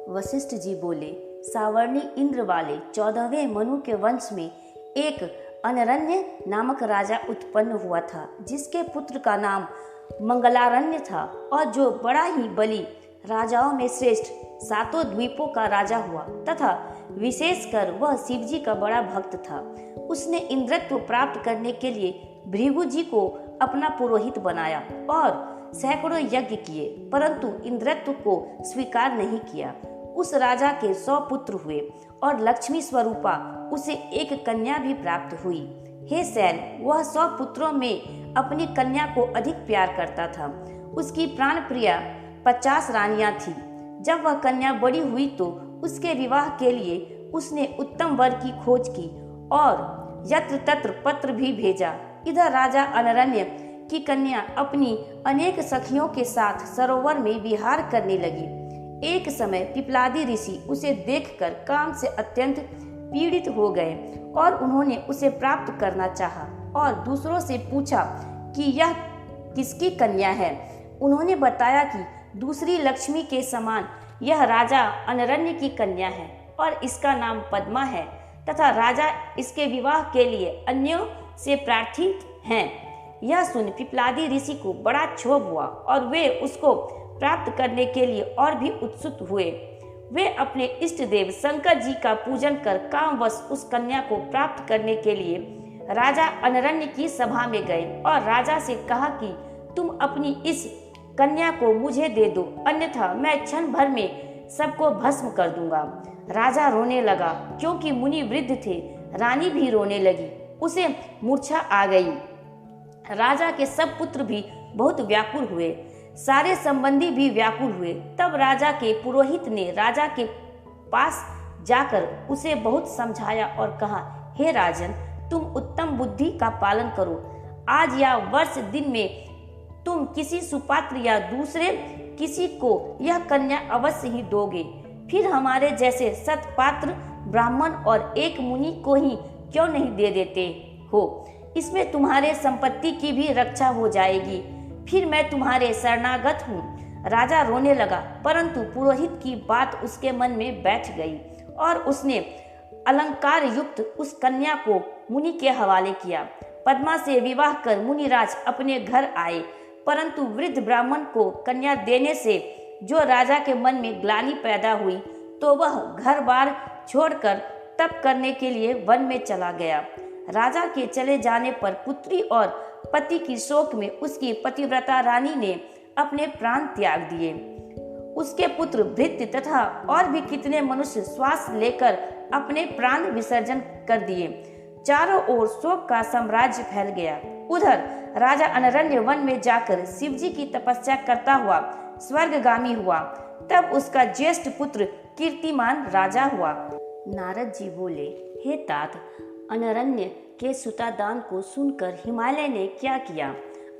वशिष्ठ जी बोले, सावर्णी इंद्र वाले 14वें मनु के वंश में एक अनरण्य नामक राजा उत्पन्न हुआ था, जिसके पुत्र का नाम मंगलारण्य था और जो बड़ा ही बली राजाओं में श्रेष्ठ 7 द्वीपों का राजा हुआ तथा विशेषकर वह शिव जी का बड़ा भक्त था। उसने इंद्रत्व प्राप्त करने के लिए भृगु जी को अपना पुरोहित बनाया और सैकड़ों यज्ञ किए, परंतु इंद्रत्व को स्वीकार नहीं किया। उस राजा के 100 पुत्र हुए और लक्ष्मी स्वरूपा उसे एक कन्या भी प्राप्त हुई। हे सैन, वह 100 पुत्रों में अपनी कन्या को अधिक प्यार करता था। उसकी प्राण प्रिया 50 रानियां थी। जब वह कन्या बड़ी हुई तो उसके विवाह के लिए उसने उत्तम वर की खोज की और यत्र तत्र पत्र भी भेजा। इधर राजा अनरण्य की कन्या अपनी अनेक सखियों के साथ सरोवर में विहार करने लगी। एक समय पिपलादी ऋषि उसे देखकर काम से अत्यंत पीड़ित हो गए और उन्होंने उसे प्राप्त करना चाहा और दूसरों से पूछा कि यह किसकी कन्या है। उन्होंने बताया कि दूसरी लक्ष्मी के समान यह राजा अनरण्य की कन्या है और इसका नाम पद्मा है तथा राजा इसके विवाह के लिए अन्यों से प्रार्थित हैं। यह सुन पिपलादी ऋषि को बड़ा क्षोभ हुआ और वे उसको प्राप्त करने के लिए और भी उत्सुक हुए। वे अपने इष्ट देव शंकर जी का पूजन कर कामवश उस कन्या को प्राप्त करने के लिए राजा अनरण्य की सभा में गए और राजा से कहा कि तुम अपनी इस कन्या को मुझे दे दो, अन्यथा मैं क्षण भर में सबको भस्म कर दूंगा। राजा रोने लगा क्योंकि मुनि वृद्ध थे। रानी भी रोने लगी, उसे मूर्छा आ गई। राजा के सब पुत्र भी बहुत व्याकुल हुए, सारे संबंधी भी व्याकुल हुए। तब राजा के पुरोहित ने राजा के पास जाकर उसे बहुत समझाया और कहा, हे राजन, तुम उत्तम बुद्धि का पालन करो। आज या वर्ष दिन में तुम किसी सुपात्र या दूसरे किसी को यह कन्या अवश्य ही दोगे। फिर हमारे जैसे सत्पात्र ब्राह्मण और एक मुनि को ही क्यों नहीं दे देते हो। इसमें तुम्हारे संपत्ति की भी रक्षा हो जाएगी। फिर मैं तुम्हारे शरणागत हूँ। राजा रोने लगा, परंतु पुरोहित की बात उसके मन में बैठ गई और उसने अलंकार युक्त उस कन्या को मुनि के हवाले किया। पद्मा से विवाह कर मुनिराज अपने घर आए, परंतु वृद्ध ब्राह्मण को कन्या देने से जो राजा के मन में ग्लानि पैदा हुई तो वह घर बार छोड़कर तप करने के लिए वन में चला गया। राजा के चले जाने पर पुत्री और पति की शोक में उसकी पतिव्रता रानी ने अपने प्राण त्याग दिए। उसके पुत्र भृत्य तथा और भी कितने मनुष्य श्वास लेकर अपने प्राण विसर्जन कर दिए। चारों ओर शोक का साम्राज्य फैल गया। उधर राजा अनरण्य वन में जाकर शिवजी की तपस्या करता हुआ स्वर्गगामी हुआ। तब उसका ज्येष्ठ पुत्र कीर्तिमान राजा हुआ। नारद जी बोले, हे तात, अनरण्य के सुतादान को सुनकर हिमालय ने क्या किया?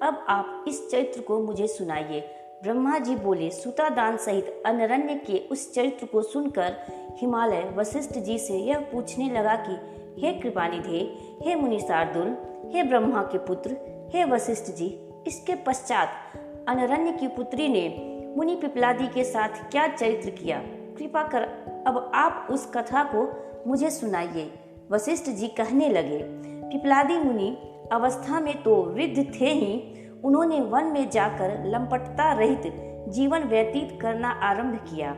अब आप इस चरित्र को मुझे सुनाइए। ब्रह्मा जी बोले, सुतादान सहित अनरण्य के उस चरित्र को सुनकर हिमालय वशिष्ठ जी से यह पूछने लगा कि हे कृपानिधे, हे मुनि शार्दुल, हे ब्रह्मा के पुत्र, हे वशिष्ठ जी, इसके पश्चात अनरण्य की पुत्री ने मुनि पिपलादी के साथ क्या चरित्र किया? कृपा कर अब आप उस कथा को मुझे सुनाइए। वशिष्ठ जी कहने लगे, पिपलादी मुनि अवस्था में तो वृद्ध थे ही, उन्होंने वन में जाकर लंपटता रहित जीवन व्यतीत करना आरंभ किया।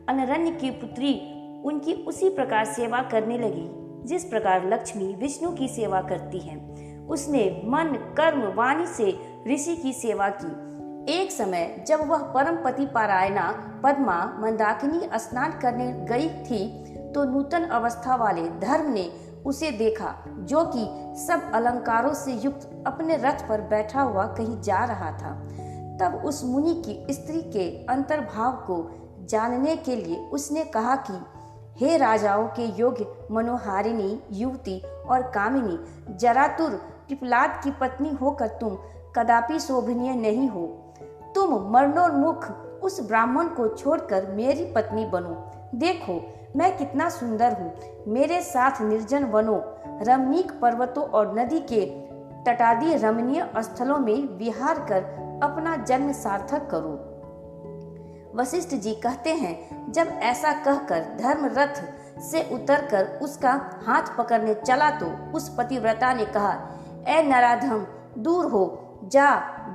अनरण्य की पुत्री उनकी उसी प्रकार सेवा करने लगी जिस प्रकार लक्ष्मी विष्णु की सेवा करती है। उसने मन कर्म वाणी से ऋषि की सेवा की। एक समय जब वह परम पति पारायणा पद्मा मंदाकिनी स्नान करने गई थी तो नूतन अवस्था वाले धर्म ने उसे देखा, जो कि सब अलंकारों से युक्त अपने रथ पर बैठा हुआ कहीं जा रहा था। तब उस मुनि की स्त्री के अंतर्भाव को जानने के लिए उसने कहा कि हे राजाओं के योग्य मनोहारिणी युवती और कामिनी, जरातुर पिपलाद की पत्नी होकर तुम कदापि शोभनीय नहीं हो। तुम मरणोन्मुख उस ब्राह्मण को छोड़कर मेरी पत्नी बनो। देखो मैं कितना सुंदर हूँ। मेरे साथ निर्जन वनों, रमणीक पर्वतों और नदी के तटादी रमणीय स्थलों में विहार कर अपना जन्म सार्थक करो। वशिष्ठ जी कहते हैं, जब ऐसा कहकर धर्म रथ से उतरकर उसका हाथ पकड़ने चला तो उस पतिव्रता ने कहा, ए नराधम, दूर हो जा,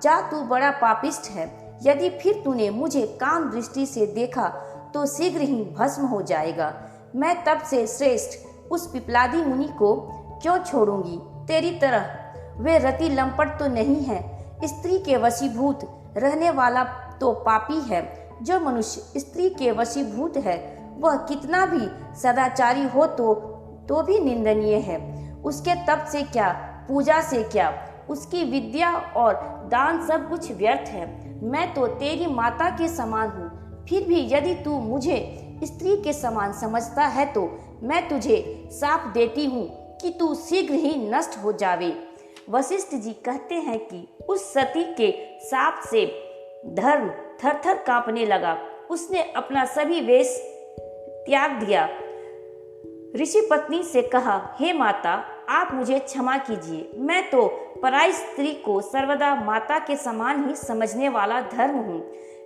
जा, तू बड़ा पापिष्ट है। यदि फिर तूने मुझे काम दृष्टि से देखा तो शीघ्र ही भस्म हो जाएगा। मैं तब से श्रेष्ठ उस पिपलादी मुनि को क्यों छोड़ूंगी? तेरी तरह वे रति लंपट तो नहीं है। स्त्री के वशीभूत रहने वाला तो पापी है। जो मनुष्य स्त्री के वशीभूत है वह कितना भी सदाचारी हो तो भी निंदनीय है। उसके तप से क्या, पूजा से क्या, उसकी विद्या और दान सब कुछ व्यर्थ है। मैं तो तेरी माता के समान हूँ। फिर भी यदि तू मुझे स्त्री के समान समझता है तो मैं तुझे साफ देती हूँ कि तू शीघ्र ही नष्ट हो जावे। वशिष्ठ जी कहते हैं कि उस सती के साप से धर्म थर-थर कांपने लगा। उसने अपना सभी वेश त्याग दिया। ऋषि पत्नी से कहा, हे माता, आप मुझे क्षमा कीजिए। मैं तो पराई स्त्री को सर्वदा माता के समान ही समझने वाला धर्म हूँ।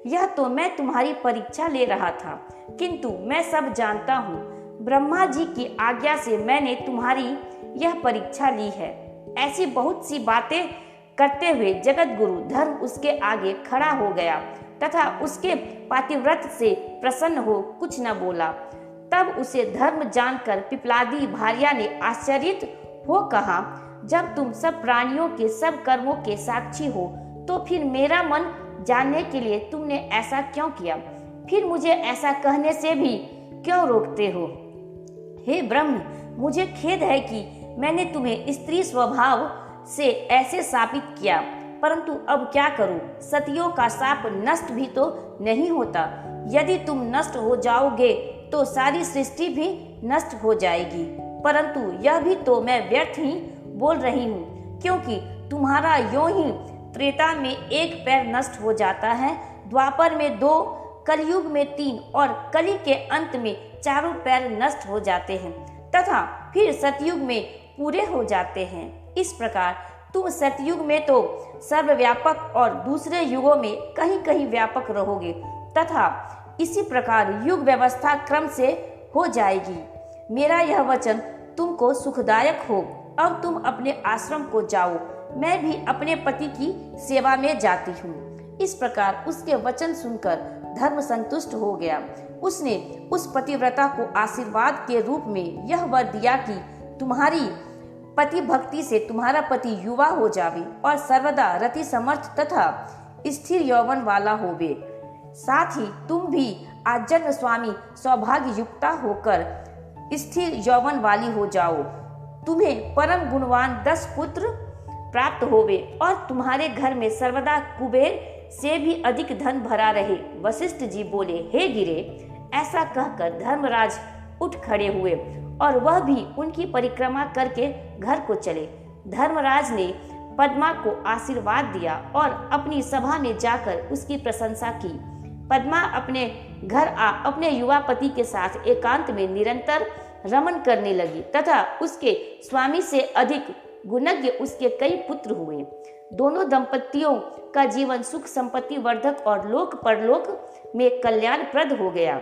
यह तो मैं तुम्हारी परीक्षा ले रहा था, किंतु मैं सब जानता हूँ। ब्रह्मा जी की आज्ञा से मैंने तुम्हारी यह परीक्षा ली है। ऐसी बहुत सी बातें करते हुए जगत गुरु धर्म उसके आगे खड़ा हो गया तथा उसके पातिव्रत से प्रसन्न हो कुछ न बोला। तब उसे धर्म जानकर पिपलादी भार्या ने आश्चर्यित हो कहा, जब तुम सब प्राणियों के सब कर्मों के साक्षी हो तो फिर मेरा मन जानने के लिए तुमने ऐसा क्यों किया? फिर मुझे ऐसा कहने से भी क्यों रोकते हो? हे ब्रह्म, मुझे खेद है कि मैंने तुम्हें स्त्री स्वभाव से ऐसे शापित किया, परंतु अब क्या करूं? सतियों का शाप नष्ट भी तो नहीं होता। यदि तुम नष्ट हो जाओगे तो सारी सृष्टि भी नष्ट हो जाएगी। परंतु यह भी तो मैं व्यर्थ ही बोल रही हूँ, क्योंकि तुम्हारा यों ही त्रेता में एक पैर नष्ट हो जाता है, द्वापर में 2, कलयुग में 3 और कली के अंत में चारों पैर नष्ट हो जाते हैं तथा फिर सतयुग में पूरे हो जाते हैं। इस प्रकार तुम सतयुग में तो सर्वव्यापक और दूसरे युगों में कहीं कहीं व्यापक रहोगे तथा इसी प्रकार युग व्यवस्था क्रम से हो जाएगी। मेरा यह वचन तुमको सुखदायक हो। अब तुम अपने आश्रम को जाओ, मैं भी अपने पति की सेवा में जाती हूँ। इस प्रकार उसके वचन सुनकर धर्म संतुष्ट हो गया। उसने उस पतिव्रता को आशीर्वाद के रूप में यह वर दिया कि तुम्हारी पति भक्ति से तुम्हारा पति युवा हो जावे और सर्वदा रति समर्थ तथा स्थिर यौवन वाला होवे। साथ ही तुम भी आजन्म स्वामी सौभाग्य युक्ता होकर स्थिर यौवन वाली हो जाओ। तुम्हें परम गुणवान 10 पुत्र प्राप्त होवे और तुम्हारे घर में सर्वदा कुबेर से भी अधिक धन भरा रहे। वशिष्ठ जी बोले, हे गिरे, ऐसा कहकर धर्मराज उठ खड़े हुए और वह भी उनकी परिक्रमा करके घर को चले। धर्मराज ने पद्मा को आशीर्वाद दिया और अपनी सभा में जाकर उसकी प्रशंसा की। पद्मा अपने घर अपने युवा पति के साथ एकांत में निरंतर रमन करने लगी तथा उसके स्वामी से अधिक गुणज्ञ उसके कई पुत्र हुए। दोनों दंपतियों का जीवन सुख संपत्ति वर्धक और लोक परलोक में कल्याणप्रद हो गया।